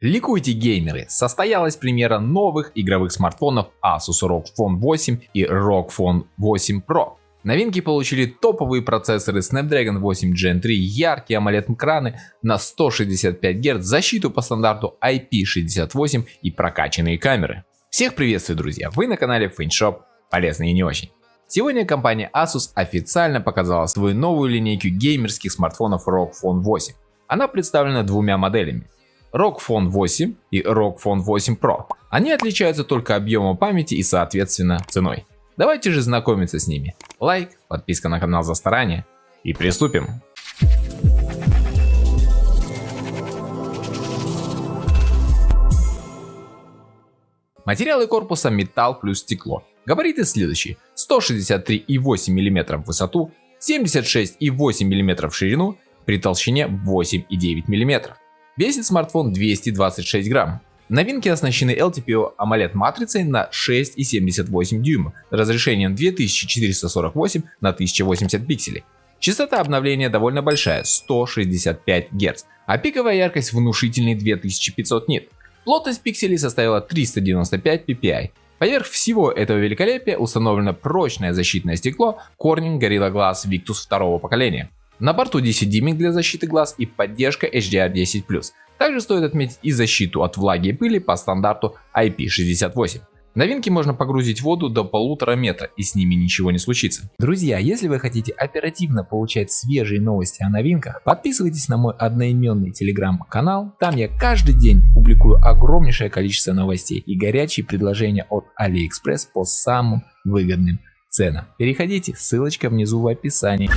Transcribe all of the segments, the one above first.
Ликуйте, геймеры! Состоялась премьера новых игровых смартфонов Asus ROG Phone 8 и ROG Phone 8 Pro. Новинки получили топовые процессоры Snapdragon 8 Gen 3, яркие AMOLED-экраны на 165 Гц, защиту по стандарту IP68 и прокачанные камеры. Всех приветствую, друзья! Вы на канале FaneShop, полезно и не очень. Сегодня компания Asus официально показала свою новую линейку геймерских смартфонов ROG Phone 8. Она представлена двумя моделями: ROG Phone 8 и ROG Phone 8 Pro. Они отличаются только объемом памяти и, соответственно, ценой. Давайте же знакомиться с ними. Лайк, подписка на канал за старание и приступим. Материалы корпуса металл плюс стекло. Габариты следующие: 163,8 мм в высоту, 76,8 мм в ширину при толщине 8,9 мм. Весит смартфон 226 грамм. Новинки оснащены LTPO AMOLED матрицей на 6,78 дюйма с разрешением 2448 на 1080 пикселей. Частота обновления довольно большая — 165 Гц, а пиковая яркость внушительный 2500 нит. Плотность пикселей составила 395 ppi. Поверх всего этого великолепия установлено прочное защитное стекло Corning Gorilla Glass Victus второго поколения. На борту 10-дюймик для защиты глаз и поддержка HDR10+. Также стоит отметить и защиту от влаги и пыли по стандарту IP68. Новинки можно погрузить в воду до 1,5 метра, и с ними ничего не случится. Друзья, если вы хотите оперативно получать свежие новости о новинках, подписывайтесь на мой одноименный телеграм-канал. Там я каждый день публикую огромнейшее количество новостей и горячие предложения от AliExpress по самым выгодным ценам. Переходите, ссылочка внизу в описании.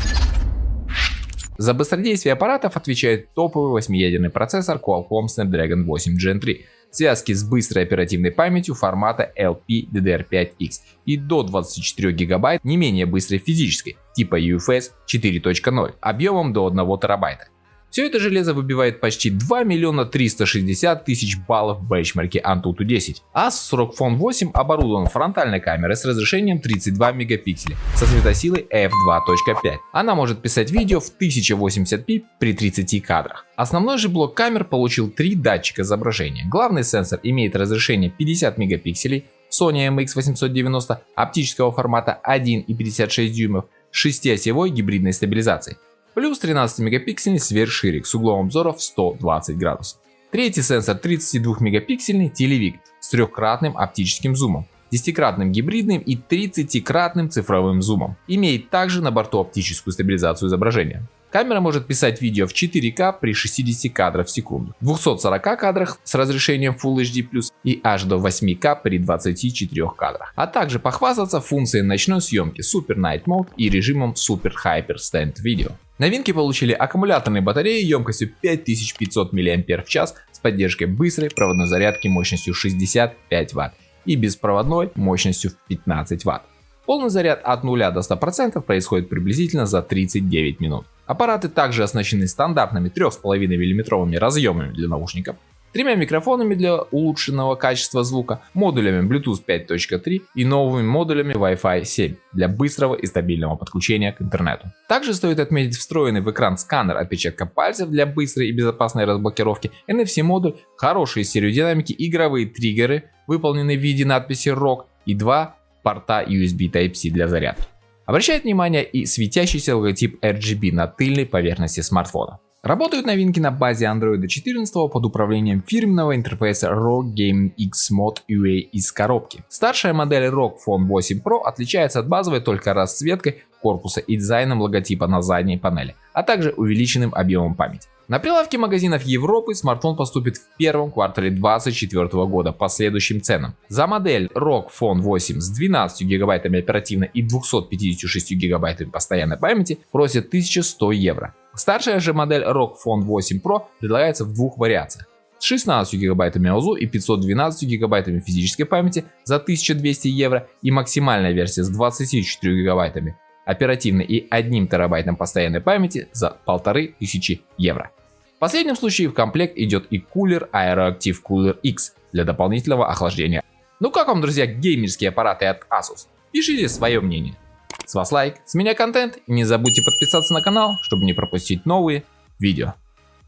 За быстродействие аппаратов отвечает топовый 8-ядерный процессор Qualcomm Snapdragon 8 Gen 3, связки с быстрой оперативной памятью формата LPDDR5X и до 24 ГБ не менее быстрой физической, типа UFS 4.0, объемом до 1 терабайта. Все это железо выбивает почти 2 360 000 баллов в бенчмарке Antutu 10. Asus ROG Phone 8 оборудован фронтальной камерой с разрешением 32 мегапикселя со светосилой f2.5. Она может писать видео в 1080p при 30 кадрах. Основной же блок камер получил 3 датчика изображения. Главный сенсор имеет разрешение 50 мегапикселей, Sony MX890 оптического формата 1,56 дюймов с 6-осевой гибридной стабилизацией, плюс 13-мегапиксельный сверхширик с углом обзора в 120 градусов. Третий сенсор 32-мегапиксельный телевик с 3-кратным оптическим зумом, 10-кратным гибридным и 30-кратным цифровым зумом. Имеет также на борту оптическую стабилизацию изображения. Камера может писать видео в 4К при 60 кадрах в секунду, 240 кадрах с разрешением Full HD+, и аж до 8К при 24 кадрах, а также похвастаться функцией ночной съемки Super Night Mode и режимом Super Hyper Stand Video. Новинки получили аккумуляторные батареи емкостью 5500 мАч с поддержкой быстрой проводной зарядки мощностью 65 Вт и беспроводной мощностью в 15 Вт. Полный заряд от 0 до 100% происходит приблизительно за 39 минут. Аппараты также оснащены стандартными 3,5 мм разъемами для наушников, 3 микрофонами для улучшенного качества звука, модулями Bluetooth 5.3 и новыми модулями Wi-Fi 7 для быстрого и стабильного подключения к интернету. Также стоит отметить встроенный в экран сканер отпечатка пальцев для быстрой и безопасной разблокировки, NFC-модуль, хорошие стереодинамики, игровые триггеры, выполненные в виде надписи ROG, и 2 порта USB Type-C для зарядки. Обращает внимание и светящийся логотип RGB на тыльной поверхности смартфона. Работают новинки на базе Android 14 под управлением фирменного интерфейса ROG Gaming X Mod UA из коробки. Старшая модель ROG Phone 8 Pro отличается от базовой только расцветкой корпуса и дизайном логотипа на задней панели, а также увеличенным объемом памяти. На прилавки магазинов Европы смартфон поступит в первом квартале 2024 года по следующим ценам. За модель ROG Phone 8 с 12 ГБ оперативной и 256 ГБ постоянной памяти просят 1100 евро. Старшая же модель ROG Phone 8 Pro предлагается в двух вариациях: с 16 ГБ ОЗУ и 512 ГБ физической памяти за 1200 евро и максимальная версия с 24 ГБ оперативной и 1 терабайтом постоянной памяти за 1500 евро. В последнем случае в комплект идет и кулер AeroActive Cooler X для дополнительного охлаждения. Ну как вам, друзья, геймерские аппараты от Asus? Пишите свое мнение. С вас лайк, с меня контент, и не забудьте подписаться на канал, чтобы не пропустить новые видео.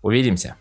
Увидимся!